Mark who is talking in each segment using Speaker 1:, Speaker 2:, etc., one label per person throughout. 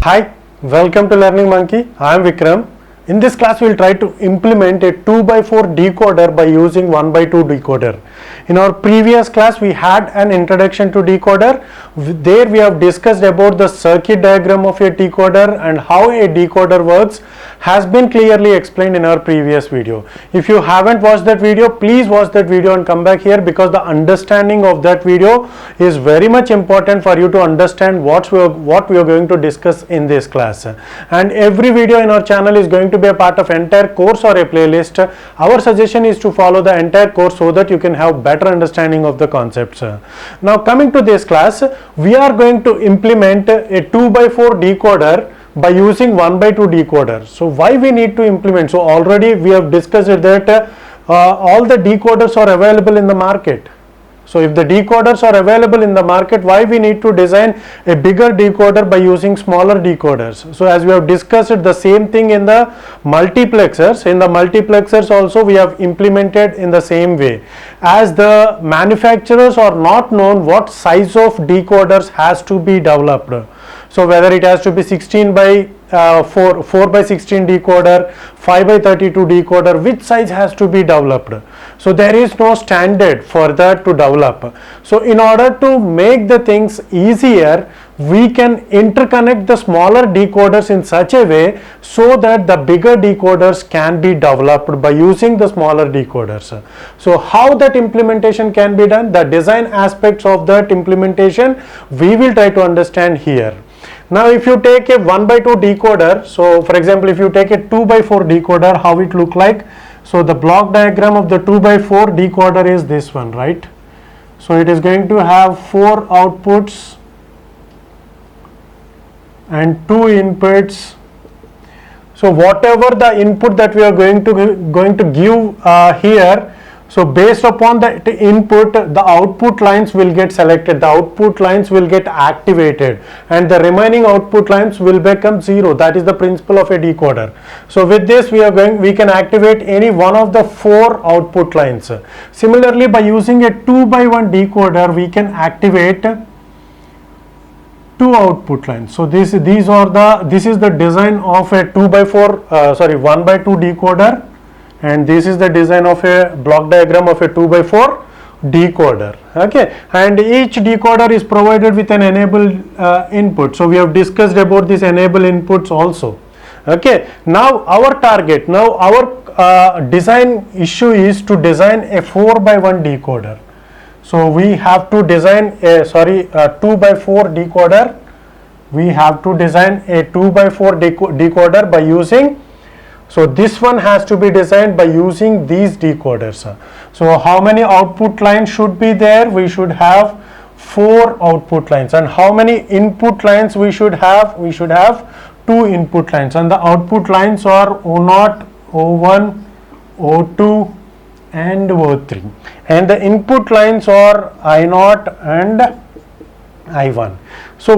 Speaker 1: Hi, welcome to Learning Monkey. I am Vikram. In this class, we will try to implement a 2x4 decoder by using 1x2 decoder. In our previous class, we had an introduction to decoder. There we have discussed about the circuit diagram of a decoder and how a decoder works has been clearly explained in our previous video. If you haven't watched that video, please watch that video and come back here, because the understanding of that video is very much important for you to understand what we are going to discuss in this class. And every video in our channel is going to be a part of entire course or a playlist. Our suggestion is to follow the entire course so that you can have better understanding of the concepts. Now coming to this class, we are going to implement a 2x4 decoder by using 1x2 decoder. So why we need to implement? So already we have discussed that all the decoders are available in the market. So if the decoders are available in the market, why we need to design a bigger decoder by using smaller decoders? So as we have discussed the same thing in the multiplexers. In the multiplexers also we have implemented in the same way. As the manufacturers are not known what size of decoders has to be developed. So whether it has to be 16 by 4 by 16 decoder, 5 by 32 decoder, which size has to be developed? So there is no standard for that to develop. So in order to make the things easier, we can interconnect the smaller decoders in such a way so that the bigger decoders can be developed by using the smaller decoders. So how that implementation can be done, the design aspects of that implementation we will try to understand here. Now if you take a 1x2 decoder, so for example if you take a 2x4 decoder, how it look like? So the block diagram of the 2x4 decoder is this one, right? So it is going to have 4 outputs and 2 inputs. So whatever the input that we are going to give here, so based upon the input, the output lines will get selected, the output lines will get activated, and the remaining output lines will become 0. That is the principle of a decoder. So with this we can activate any one of the 4 output lines. Similarly, by using a 2x1 decoder, we can activate 2 output lines. So this is the design of a 1x2 decoder. And this is the design of a block diagram of a 2x4 decoder. Okay, and each decoder is provided with an enable input. So we have discussed about this enable inputs also. Okay, now our target, our design issue is to design a 4x1 decoder. So we have to design a 2x4 decoder. We have to design a 2x4 decoder by using. So this one has to be designed by using these decoders. So how many output lines should be there? We should have 4 output lines. And how many input lines we should have? We should have 2 input lines. And the output lines are O0, O1, O2 and O3. And the input lines are I0 and I1. So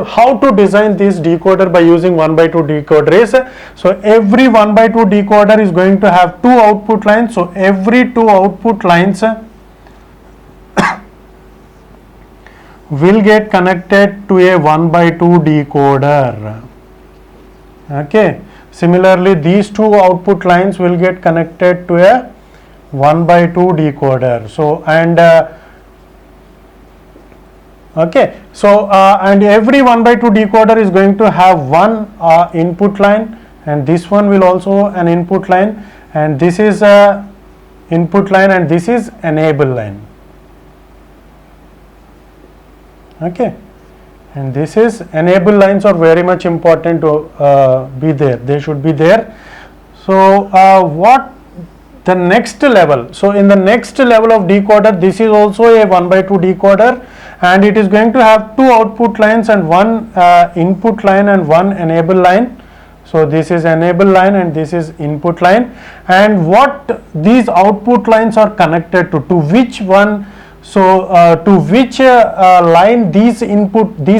Speaker 1: how to design this decoder by using 1x2 decoder is, so every 1x2 decoder is going to have 2 output lines. So every 2 output lines will get connected to a 1x2 decoder. Okay, similarly these 2 output lines will get connected to a 1x2 decoder. So okay, so and every 1x2 decoder is going to have one input line, and this one will also an input line, and this is a input line, and this is enable line. Okay, and this is enable lines are very much important to be there. They should be there. So what the next level? So in the next level of decoder, this is also a 1x2 decoder, and it is going to have 2 output lines and 1 input line and 1 enable line. So this is enable line and this is input line, and what these output lines are connected to which one? So to which line these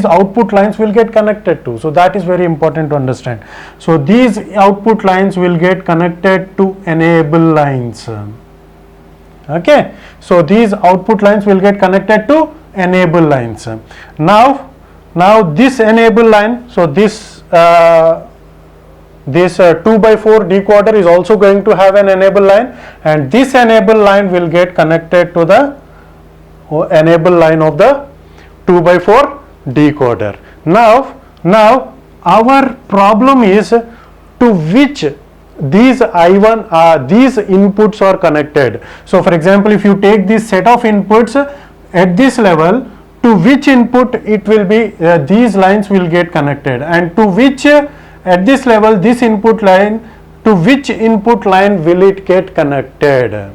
Speaker 1: output lines will get connected to? So that is very important to understand. So these output lines will get connected to enable lines. Okay, so these output lines will get connected to enable lines. Now Now this enable line, so this 2x4 decoder is also going to have an enable line, and this enable line will get connected to the enable line of the 2x4 decoder. Now our problem is to which these I1 these inputs are connected. So for example, if you take this set of inputs at this level, to which input it will be these lines will get connected, and to which at this level this input line, to which input line will it get connected.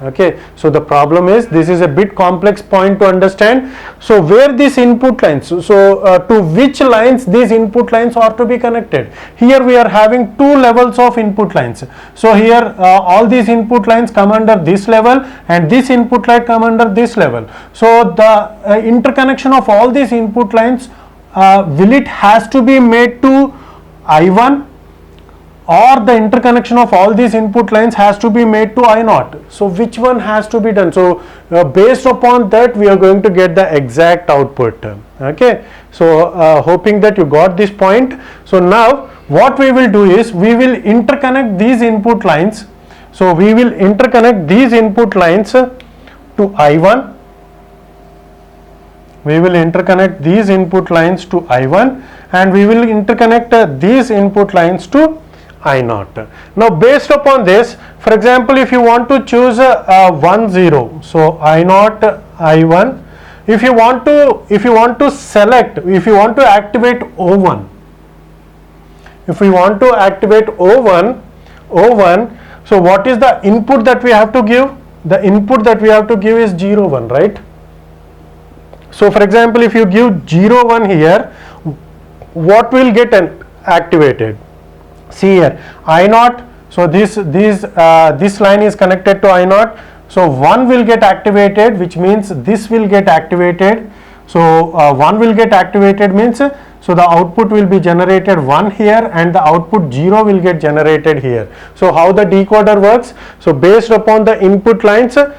Speaker 1: Okay, so the problem is, this is a bit complex point to understand. So where these input lines, to which lines these input lines are to be connected. Here we are having two levels of input lines. So here all these input lines come under this level, and this input line come under this level. So the interconnection of all these input lines, will it has to be made to I1, or the interconnection of all these input lines has to be made to I0. So which one has to be done? So based upon that we are going to get the exact output. Okay, so hoping that you got this point. So now what we will do is, we will interconnect these input lines. So we will interconnect these input lines to I1. We will interconnect these input lines to I1, and we will interconnect these input lines to I0. Now based upon this, for example, if you want to choose 1 0, so I0 I1, if you want to select, if you want to activate O1, if we want to activate O1, so what is the input that we have to give? The input that we have to give is 0 1, right? So for example, if you give 0 1 here, what will get activated? See here, I0, so this line is connected to I0, so 1 will get activated, which means this will get activated. So 1 will get activated means, so the output will be generated 1 here, and the output 0 will get generated here. So how the decoder works? So based upon the input lines, that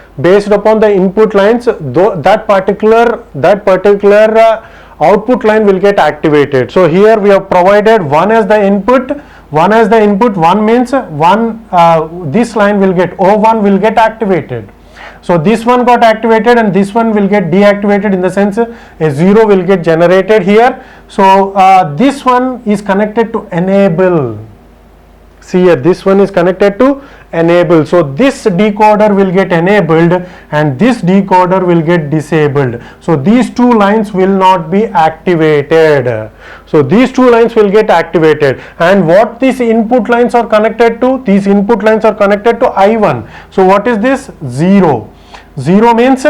Speaker 1: particular output line will get activated. So here we have provided 1 as the input. 1 means this line will get, O1 will get activated. So this one got activated, and this one will get deactivated, in the sense a 0 will get generated here. So this one is connected to enable. See here, this one is connected to enable. So this decoder will get enabled, and this decoder will get disabled. So these two lines will not be activated. So these two lines will get activated. And what these input lines are connected to? These input lines are connected to I1. So what is this? 0. 0 means,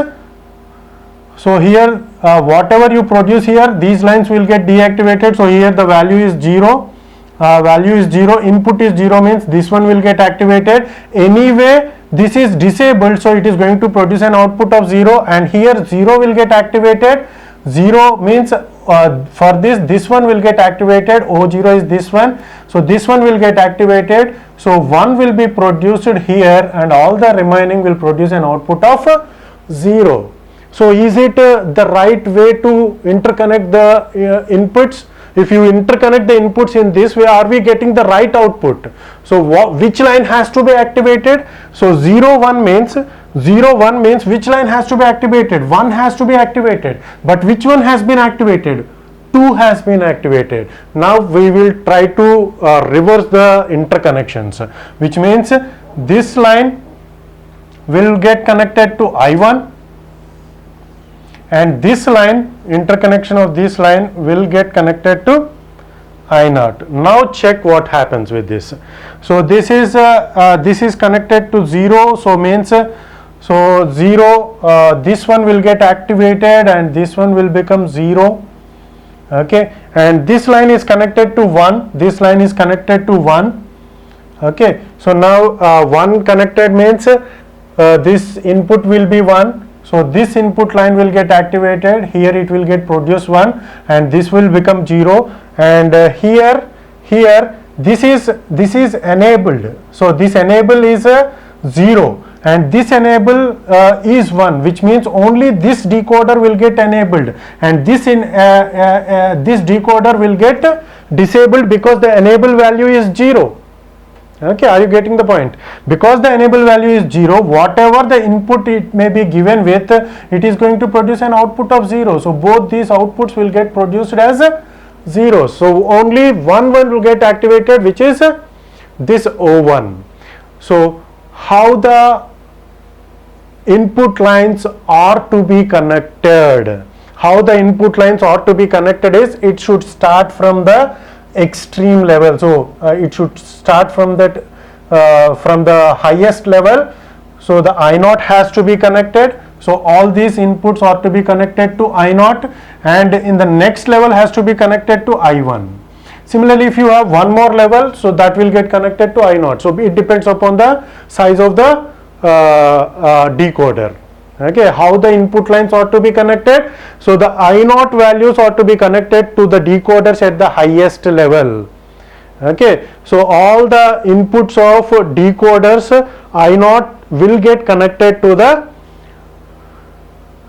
Speaker 1: so here whatever you produce here, these lines will get deactivated. So here the value is 0. Input is 0 means this one will get activated. Anyway, this is disabled, so it is going to produce an output of 0, and here 0 will get activated. 0 means for this one will get activated. O0 is this one, so this one will get activated. So 1 will be produced here, and all the remaining will produce an output of 0. So is it the right way to interconnect the inputs? If you interconnect the inputs in this way, are we getting the right output? So which line has to be activated? So 0 1 means which line has to be activated? 1 has to be activated, but which one has been activated? 2 has been activated. Now we will try to reverse the interconnections, which means this line will get connected to I1, and this line, interconnection of this line will get connected to I0. Now check what happens with this. So this is connected to 0, so means so 0, this one will get activated, and this one will become 0. Okay, and this line is connected to 1, this line is connected to 1. Okay, so now 1 connected means this input will be 1. So this input line will get activated, here it will get produce 1, and this will become 0, and here this is enabled. So this enable is 0, and this enable is 1, which means only this decoder will get enabled, and this decoder will get disabled because the enable value is 0. Okay, are you getting the point? Because the enable value is 0, whatever the input it may be given with, it is going to produce an output of 0. So both these outputs will get produced as 0. So only one will get activated, which is this O1. So how the input lines are to be connected? How the input lines are to be connected is, it should start from the extreme level. So it should start from that from the highest level. So the I0 has to be connected. So all these inputs are to be connected to I0, and in the next level has to be connected to I1. Similarly, if you have one more level, so that will get connected to I0. So it depends upon the size of the decoder. Okay, how the input lines are to be connected? So the I0 values are to be connected to the decoders at the highest level. Okay, so all the inputs of decoders I0 will get connected to the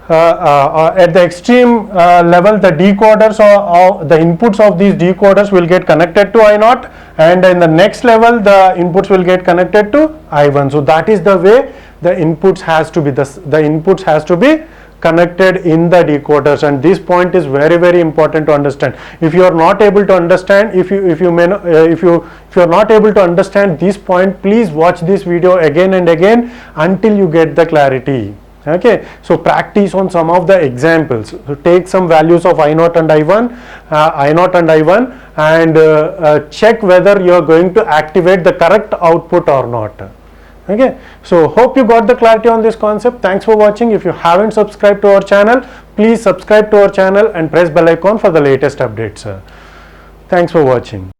Speaker 1: at the extreme level. The decoders or the inputs of these decoders will get connected to I0, and in the next level the inputs will get connected to I1. So that is the way the inputs has to be, the inputs has to be connected in the decoders, and this point is very, very important to understand. If you are not able to understand, if you are not able to understand this point, please watch this video again and again until you get the clarity. Okay, so practice on some of the examples. So take some values of I0 and I1, and check whether you are going to activate the correct output or not. Okay, so hope you got the clarity on this concept. Thanks for watching. If you haven't subscribed to our channel, please subscribe to our channel and press bell icon for the latest updates. Thanks for watching.